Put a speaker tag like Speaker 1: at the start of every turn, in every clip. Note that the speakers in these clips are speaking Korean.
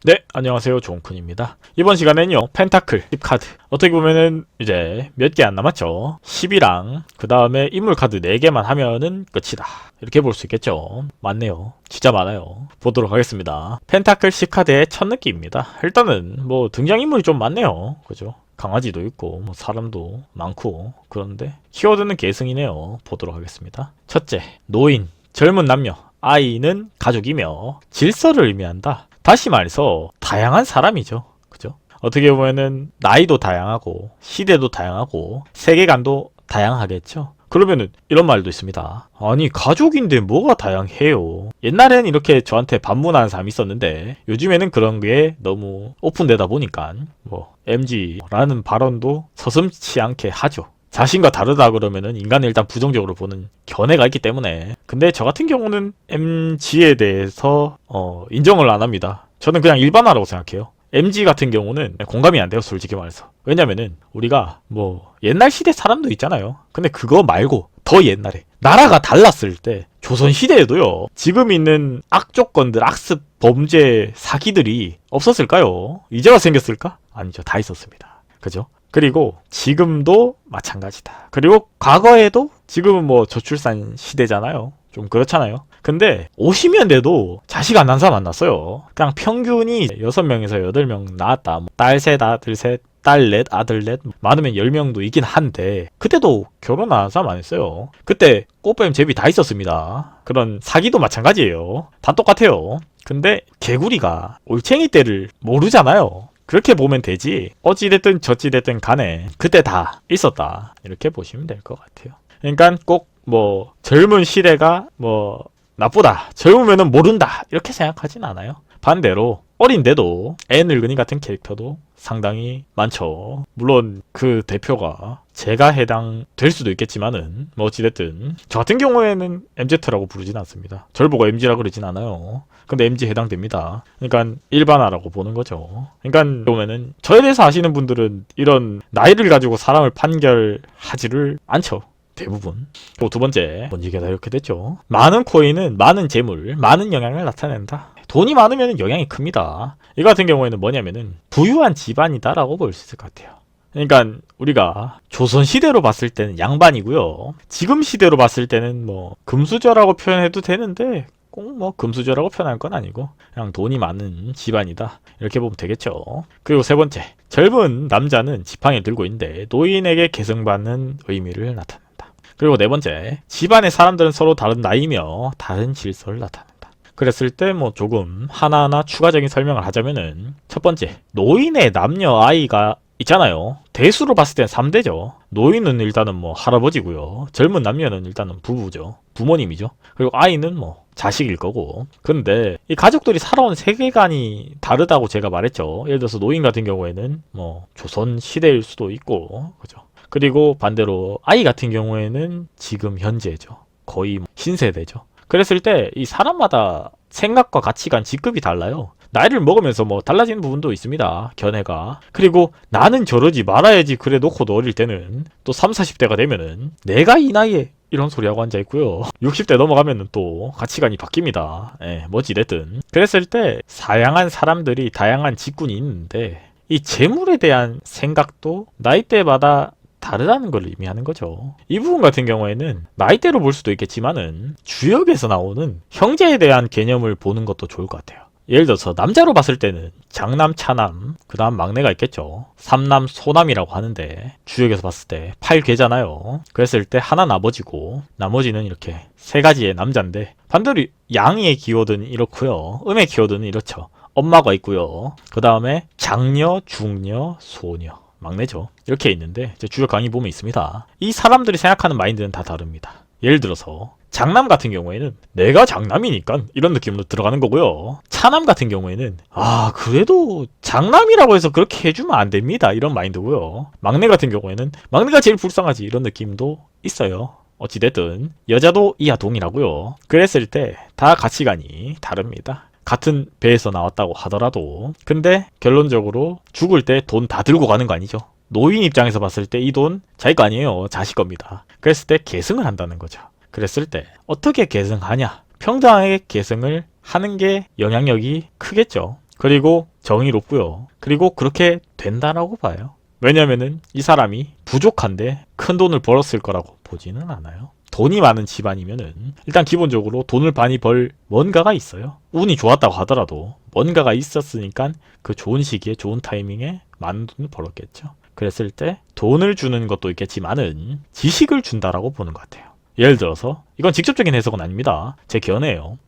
Speaker 1: 네, 안녕하세요. 종쿤입니다. 이번 시간에는요, 펜타클 10카드. 어떻게 보면은 이제 몇 개 안 남았죠. 10이랑 그 다음에 인물 카드 4개만 하면은 끝이다. 이렇게 볼 수 있겠죠. 많네요. 진짜 많아요. 보도록 하겠습니다. 펜타클 10카드의 첫 느낌입니다. 일단은 뭐 등장인물이 좀 많네요. 그죠? 강아지도 있고 뭐 사람도 많고 그런데 키워드는 계승이네요. 보도록 하겠습니다. 첫째, 노인, 젊은 남녀, 아이는 가족이며 질서를 의미한다. 다시 말해서 다양한 사람이죠. 그죠? 어떻게 보면은 나이도 다양하고 시대도 다양하고 세계관도 다양하겠죠. 그러면은 이런 말도 있습니다. 아니 가족인데 뭐가 다양해요. 옛날엔 이렇게 저한테 반문하는 사람이 있었는데 요즘에는 그런 게 너무 오픈되다 보니까 뭐 MG라는 발언도 서슴지 않게 하죠. 자신과 다르다 그러면은 인간을 일단 부정적으로 보는 견해가 있기 때문에. 근데 저 같은 경우는 MG에 대해서 인정을 안 합니다. 저는 그냥 일반화라고 생각해요. MG 같은 경우는 공감이 안 돼요, 솔직히 말해서. 왜냐면은 우리가 뭐 옛날 시대 사람도 있잖아요. 근데 그거 말고 더 옛날에 나라가 달랐을 때 조선시대에도요, 지금 있는 악조건들, 악습, 범죄, 사기들이 없었을까요? 이제와 생겼을까? 아니죠, 다 있었습니다. 그죠? 그리고 지금도 마찬가지다. 그리고 과거에도 지금은 뭐 저출산 시대잖아요. 좀 그렇잖아요. 근데 50년 돼도 자식 안 난 사람 안 났어요. 그냥 평균이 6명에서 8명 낳았다. 딸 셋, 아들 셋, 딸 넷, 아들 넷, 많으면 10명도 있긴 한데 그때도 결혼 안 한 사람 안 했어요. 그때 꽃뱀 제비 다 있었습니다. 그런 사기도 마찬가지예요. 다 똑같아요. 근데 개구리가 올챙이 때를 모르잖아요. 그렇게 보면 되지 어찌됐든 저찌됐든 간에 그때 다 있었다 이렇게 보시면 될 것 같아요. 그러니까 꼭 뭐 젊은 시대가 뭐 나쁘다, 젊으면은 모른다 이렇게 생각하진 않아요. 반대로 어린데도 애 늙은이 같은 캐릭터도 상당히 많죠. 물론 그 대표가 제가 해당될 수도 있겠지만은 뭐 어찌됐든 저 같은 경우에는 MZ라고 부르진 않습니다. 절 보고 MG라 그러진 않아요. 근데 MG 해당됩니다. 그러니까 일반화라고 보는 거죠. 그러니까 보면은 저에 대해서 아시는 분들은 이런 나이를 가지고 사람을 판결하지를 않죠. 대부분. 또 두 번째, 이게 다 이렇게 됐죠. 많은 코인은 많은 재물, 많은 영향을 나타낸다. 돈이 많으면 영향이 큽니다. 이 같은 경우에는 뭐냐면은 부유한 집안이다라고 볼 수 있을 것 같아요. 그러니까 우리가 조선 시대로 봤을 때는 양반이고요. 지금 시대로 봤을 때는 뭐 금수저라고 표현해도 되는데 꼭 뭐 금수저라고 표현할 건 아니고 그냥 돈이 많은 집안이다 이렇게 보면 되겠죠. 그리고 세 번째, 젊은 남자는 지팡이를 들고 있는데 노인에게 계승받는 의미를 나타낸다. 그리고 네 번째, 집안의 사람들은 서로 다른 나이며 다른 질서를 나타낸다. 그랬을 때 뭐 조금 하나하나 추가적인 설명을 하자면은 첫 번째, 노인의 남녀 아이가 있잖아요. 대수로 봤을 땐 3대죠. 노인은 일단은 뭐 할아버지고요. 젊은 남녀는 일단은 부부죠. 부모님이죠. 그리고 아이는 뭐 자식일 거고. 근데 이 가족들이 살아온 세계관이 다르다고 제가 말했죠. 예를 들어서 노인 같은 경우에는 뭐 조선 시대일 수도 있고, 그죠? 그리고 반대로 아이 같은 경우에는 지금 현재죠. 거의 신세대죠. 그랬을 때 이 사람마다 생각과 가치관, 직급이 달라요. 나이를 먹으면서 뭐 달라지는 부분도 있습니다. 견해가. 그리고 나는 저러지 말아야지 그래 놓고도 어릴 때는 또 3, 40대가 되면은 내가 이 나이에 이런 소리하고 앉아있고요. 60대 넘어가면은 또 가치관이 바뀝니다. 예, 뭐지됐든. 그랬을 때 다양한 사람들이 다양한 직군이 있는데 이 재물에 대한 생각도 나이대마다 다르다는 걸 의미하는 거죠. 이 부분 같은 경우에는 나이대로 볼 수도 있겠지만은 주역에서 나오는 형제에 대한 개념을 보는 것도 좋을 것 같아요. 예를 들어서 남자로 봤을 때는 장남, 차남, 그 다음 막내가 있겠죠. 삼남, 소남이라고 하는데 주역에서 봤을 때 8괴잖아요. 그랬을 때 하나는 아버지고 나머지는 이렇게 세 가지의 남자인데 반대로 양의 키워드는 이렇고요. 음의 키워드는 이렇죠. 엄마가 있고요. 그 다음에 장녀, 중녀, 소녀, 막내죠. 이렇게 있는데 주역 강의 보면 있습니다. 이 사람들이 생각하는 마인드는 다 다릅니다. 예를 들어서 장남 같은 경우에는 내가 장남이니까 이런 느낌으로 들어가는 거고요. 차남 같은 경우에는 그래도 장남이라고 해서 그렇게 해주면 안 됩니다 이런 마인드고요. 막내 같은 경우에는 막내가 제일 불쌍하지 이런 느낌도 있어요. 어찌됐든 여자도 이하 동일하고요. 그랬을 때 다 가치관이 다릅니다. 같은 배에서 나왔다고 하더라도. 근데 결론적으로 죽을 때 돈 다 들고 가는 거 아니죠. 노인 입장에서 봤을 때 이 돈 자기 거 아니에요. 자식 겁니다. 그랬을 때 계승을 한다는 거죠. 그랬을 때 어떻게 계승하냐? 평등하게 계승을 하는 게 영향력이 크겠죠. 그리고 정의롭고요. 그리고 그렇게 된다라고 봐요. 왜냐면은 이 사람이 부족한데 큰 돈을 벌었을 거라고 보지는 않아요. 돈이 많은 집안이면은 일단 기본적으로 돈을 많이 벌 뭔가가 있어요. 운이 좋았다고 하더라도 뭔가가 있었으니까 그 좋은 시기에 좋은 타이밍에 많은 돈을 벌었겠죠. 그랬을 때 돈을 주는 것도 있겠지만은 지식을 준다라고 보는 것 같아요. 예를 들어서 이건 직접적인 해석은 아닙니다. 제 견해예요.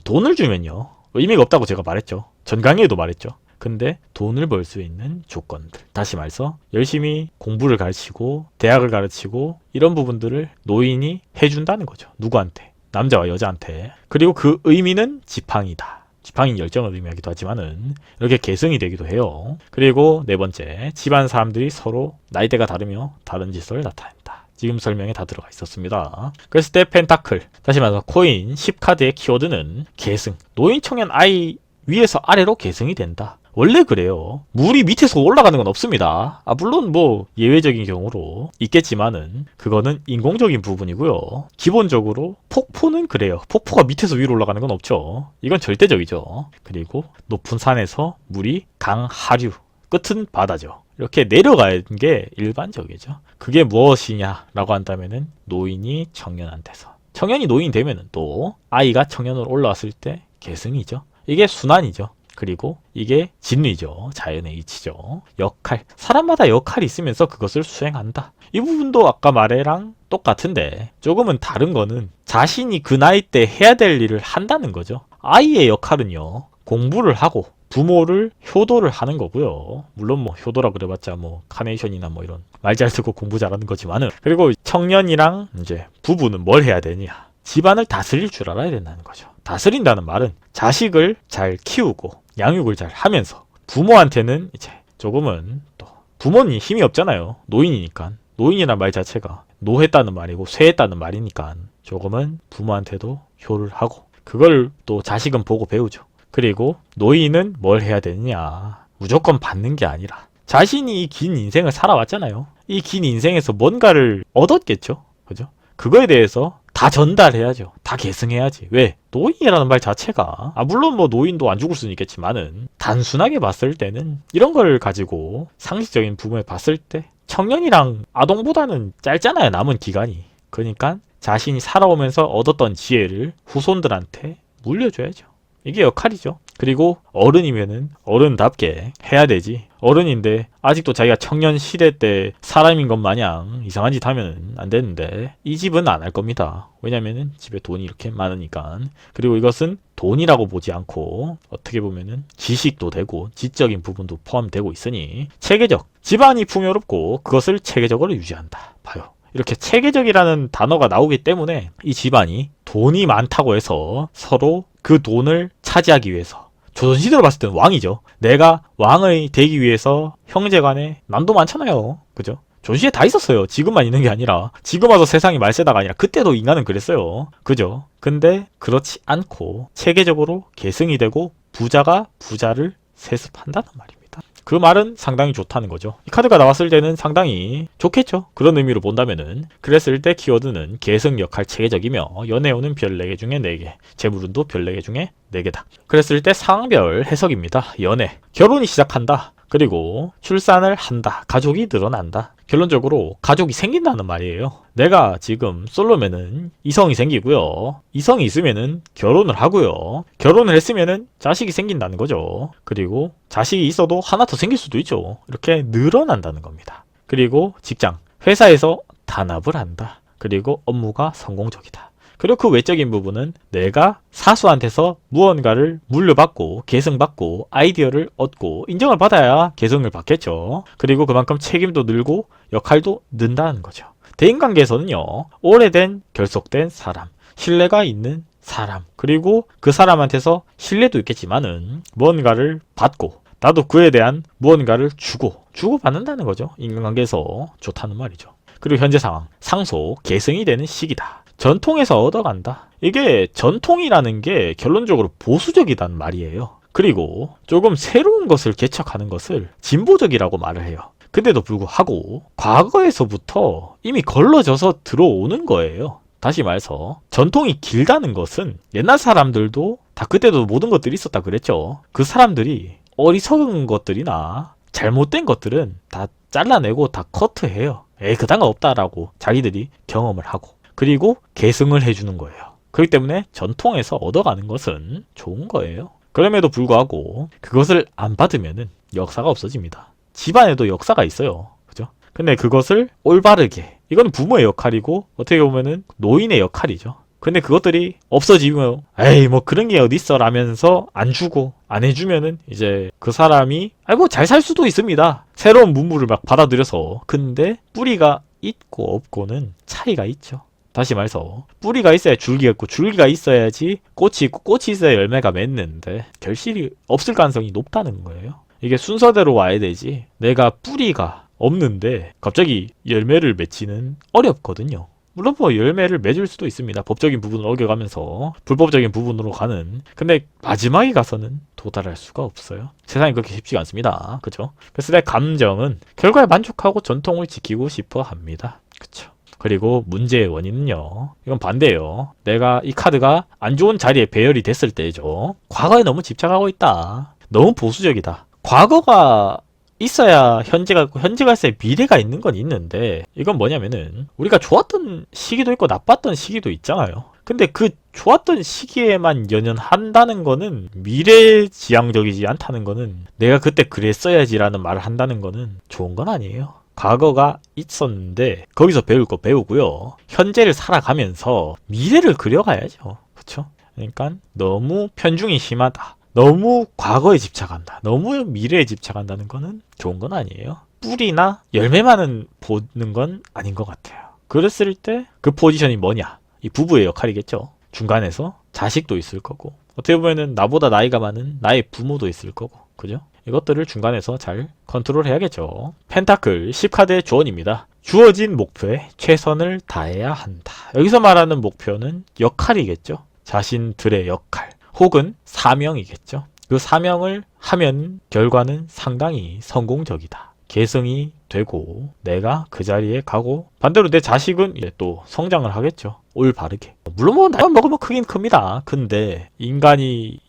Speaker 1: 돈을 주면요 의미가 없다고 제가 말했죠. 전 강의에도 말했죠. 근데 돈을 벌 수 있는 조건들, 다시 말해서 열심히 공부를 가르치고 대학을 가르치고 이런 부분들을 노인이 해준다는 거죠. 누구한테? 남자와 여자한테. 그리고 그 의미는 지팡이다. 지팡이 열정을 의미하기도 하지만은 이렇게 계승이 되기도 해요. 그리고 네 번째, 집안 사람들이 서로 나이대가 다르며 다른 질서를 나타낸다. 지금 설명에 다 들어가 있었습니다. 그랬을 때 펜타클, 다시 말해서 코인 10카드의 키워드는 계승, 노인 청년 아이 위에서 아래로 계승이 된다. 원래 그래요. 물이 밑에서 올라가는 건 없습니다. 물론 뭐 예외적인 경우로 있겠지만은 그거는 인공적인 부분이고요. 기본적으로 폭포는 그래요. 폭포가 밑에서 위로 올라가는 건 없죠. 이건 절대적이죠. 그리고 높은 산에서 물이 강 하류, 끝은 바다죠. 이렇게 내려가는 게 일반적이죠. 그게 무엇이냐라고 한다면은 노인이 청년한테서, 청년이 노인 되면은 또 아이가 청년으로 올라왔을 때 계승이죠. 이게 순환이죠. 그리고 이게 진리죠. 자연의 이치죠. 역할. 사람마다 역할이 있으면서 그것을 수행한다. 이 부분도 아까 말해랑 똑같은데 조금은 다른 거는 자신이 그 나이 때 해야 될 일을 한다는 거죠. 아이의 역할은요. 공부를 하고 부모를 효도를 하는 거고요. 물론 뭐 효도라 그래봤자 뭐 카네이션이나 뭐 이런 말 잘 듣고 공부 잘하는 거지만은, 그리고 청년이랑 이제 부부는 뭘 해야 되냐? 집안을 다스릴 줄 알아야 된다는 거죠. 다스린다는 말은 자식을 잘 키우고 양육을 잘 하면서, 부모한테는 이제 조금은 또 부모님 힘이 없잖아요. 노인이니까. 노인이란 말 자체가 노했다는 말이고 쇠했다는 말이니까 조금은 부모한테도 효를 하고, 그걸 또 자식은 보고 배우죠. 그리고 노인은 뭘 해야 되느냐, 무조건 받는 게 아니라 자신이 이 긴 인생을 살아왔잖아요. 이 긴 인생에서 뭔가를 얻었겠죠. 그죠? 그거에 대해서 다 전달해야죠. 다 계승해야지. 왜? 노인이라는 말 자체가, 물론 뭐 노인도 안 죽을 수는 있겠지만은 단순하게 봤을 때는 이런 걸 가지고 상식적인 부분에 봤을 때 청년이랑 아동보다는 짧잖아요. 남은 기간이. 그러니까 자신이 살아오면서 얻었던 지혜를 후손들한테 물려줘야죠. 이게 역할이죠. 그리고 어른이면은 어른답게 해야 되지. 어른인데 아직도 자기가 청년 시대 때 사람인 것 마냥 이상한 짓 하면 안 되는데, 이 집은 안 할 겁니다. 왜냐면은 집에 돈이 이렇게 많으니까. 그리고 이것은 돈이라고 보지 않고 어떻게 보면은 지식도 되고 지적인 부분도 포함되고 있으니 체계적, 집안이 풍요롭고 그것을 체계적으로 유지한다. 봐요. 이렇게 체계적이라는 단어가 나오기 때문에 이 집안이 돈이 많다고 해서 서로 그 돈을 차지하기 위해서, 조선시대로 봤을 때는 왕이죠. 내가 왕이 되기 위해서 형제간에 난도 많잖아요. 그죠? 조선시대에 다 있었어요. 지금만 있는 게 아니라, 지금 와서 세상이 말세다가 아니라 그때도 인간은 그랬어요. 그죠? 근데 그렇지 않고 체계적으로 계승이 되고 부자가 부자를 세습한다는 말입니다. 그 말은 상당히 좋다는 거죠. 이 카드가 나왔을 때는 상당히 좋겠죠. 그런 의미로 본다면은. 그랬을 때 키워드는 계승 역할 체계적이며 연애운은 별 4개 중에 4개, 재물운도 별 4개 중에 4개다. 그랬을 때 상황별 해석입니다. 연애, 결혼이 시작한다. 그리고 출산을 한다. 가족이 늘어난다. 결론적으로 가족이 생긴다는 말이에요. 내가 지금 솔로면은 이성이 생기고요. 이성이 있으면은 결혼을 하고요. 결혼을 했으면은 자식이 생긴다는 거죠. 그리고 자식이 있어도 하나 더 생길 수도 있죠. 이렇게 늘어난다는 겁니다. 그리고 직장, 회사에서 단합을 한다. 그리고 업무가 성공적이다. 그리고 그 외적인 부분은 내가 사수한테서 무언가를 물려받고 계승받고 아이디어를 얻고 인정을 받아야 계승을 받겠죠. 그리고 그만큼 책임도 늘고 역할도 는다는 거죠. 대인관계에서는요, 오래된 결속된 사람, 신뢰가 있는 사람, 그리고 그 사람한테서 신뢰도 있겠지만은 무언가를 받고 나도 그에 대한 무언가를 주고받는다는 거죠. 인간관계에서 좋다는 말이죠. 그리고 현재 상황, 상속, 계승이 되는 시기다. 전통에서 얻어간다. 이게 전통이라는 게 결론적으로 보수적이란 말이에요. 그리고 조금 새로운 것을 개척하는 것을 진보적이라고 말을 해요. 근데도 불구하고 과거에서부터 이미 걸러져서 들어오는 거예요. 다시 말해서 전통이 길다는 것은 옛날 사람들도 다 그때도 모든 것들이 있었다 그랬죠. 그 사람들이 어리석은 것들이나 잘못된 것들은 다 잘라내고 다 커트해요. 그딴 거 없다라고 자기들이 경험을 하고, 그리고 계승을 해주는 거예요. 그렇기 때문에 전통에서 얻어가는 것은 좋은 거예요. 그럼에도 불구하고 그것을 안 받으면은 역사가 없어집니다. 집안에도 역사가 있어요. 그죠? 근데 그것을 올바르게, 이건 부모의 역할이고 어떻게 보면은 노인의 역할이죠. 근데 그것들이 없어지면 에이 뭐 그런 게 어딨어 라면서 안 주고 안 해주면은 이제 그 사람이 뭐 잘 살 수도 있습니다. 새로운 문물을 막 받아들여서. 근데 뿌리가 있고 없고는 차이가 있죠. 다시 말해서 뿌리가 있어야 줄기가 있고 줄기가 있어야지 꽃이 있고 꽃이 있어야 열매가 맺는데 결실이 없을 가능성이 높다는 거예요. 이게 순서대로 와야 되지, 내가 뿌리가 없는데 갑자기 열매를 맺지는 어렵거든요. 물론 뭐 열매를 맺을 수도 있습니다. 법적인 부분을 어겨가면서 불법적인 부분으로 가는. 근데 마지막에 가서는 도달할 수가 없어요. 세상이 그렇게 쉽지가 않습니다. 그죠? 그래서 내 감정은 결과에 만족하고 전통을 지키고 싶어 합니다. 그쵸? 그리고 문제의 원인은요, 이건 반대예요. 내가 이 카드가 안 좋은 자리에 배열이 됐을 때죠. 과거에 너무 집착하고 있다. 너무 보수적이다. 과거가 있어야 현재가 있고 현재가 있어야 미래가 있는 건 있는데, 이건 뭐냐면은 우리가 좋았던 시기도 있고 나빴던 시기도 있잖아요. 근데 그 좋았던 시기에만 연연한다는 거는, 미래지향적이지 않다는 거는, 내가 그때 그랬어야지라는 말을 한다는 거는 좋은 건 아니에요. 과거가 있었는데 거기서 배울 거 배우고요, 현재를 살아가면서 미래를 그려가야죠. 그쵸? 그러니까 너무 편중이 심하다, 너무 과거에 집착한다, 너무 미래에 집착한다는 거는 좋은 건 아니에요. 뿌리나 열매만은 보는 건 아닌 것 같아요. 그랬을 때 그 포지션이 뭐냐? 이 부부의 역할이겠죠. 중간에서 자식도 있을 거고, 어떻게 보면은 나보다 나이가 많은 나의 부모도 있을 거고, 그죠? 이것들을 중간에서 잘 컨트롤 해야겠죠. 펜타클 10카드의 조언입니다. 주어진 목표에 최선을 다해야 한다. 여기서 말하는 목표는 역할이겠죠. 자신들의 역할 혹은 사명이겠죠. 그 사명을 하면 결과는 상당히 성공적이다. 계승이 되고 내가 그 자리에 가고, 반대로 내 자식은 이제 또 성장을 하겠죠. 올바르게. 물론 뭐 나이만 먹으면 크긴 큽니다. 근데 인간의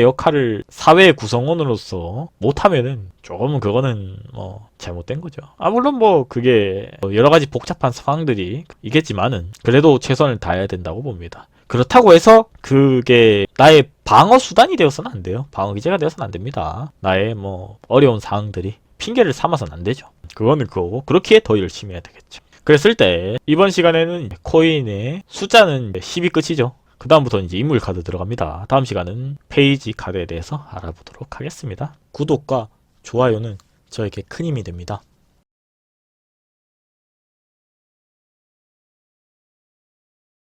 Speaker 1: 역할을 사회의 구성원으로서 못하면은 조금은 그거는 뭐 잘못된 거죠. 물론 뭐 그게 여러 가지 복잡한 상황들이 있겠지만은 그래도 최선을 다해야 된다고 봅니다. 그렇다고 해서 그게 나의 방어 수단이 되어서는 안 돼요. 방어 기제가 되어서는 안 됩니다. 나의 뭐 어려운 상황들이 핑계를 삼아서는 안 되죠. 그거는 그거고, 그렇기에 더 열심히 해야 되겠죠. 그랬을 때 이번 시간에는 코인의 숫자는 10이 끝이죠. 그 다음부터는 이제 인물 카드 들어갑니다. 다음 시간은 페이지 카드에 대해서 알아보도록 하겠습니다. 구독과 좋아요는 저에게 큰 힘이 됩니다.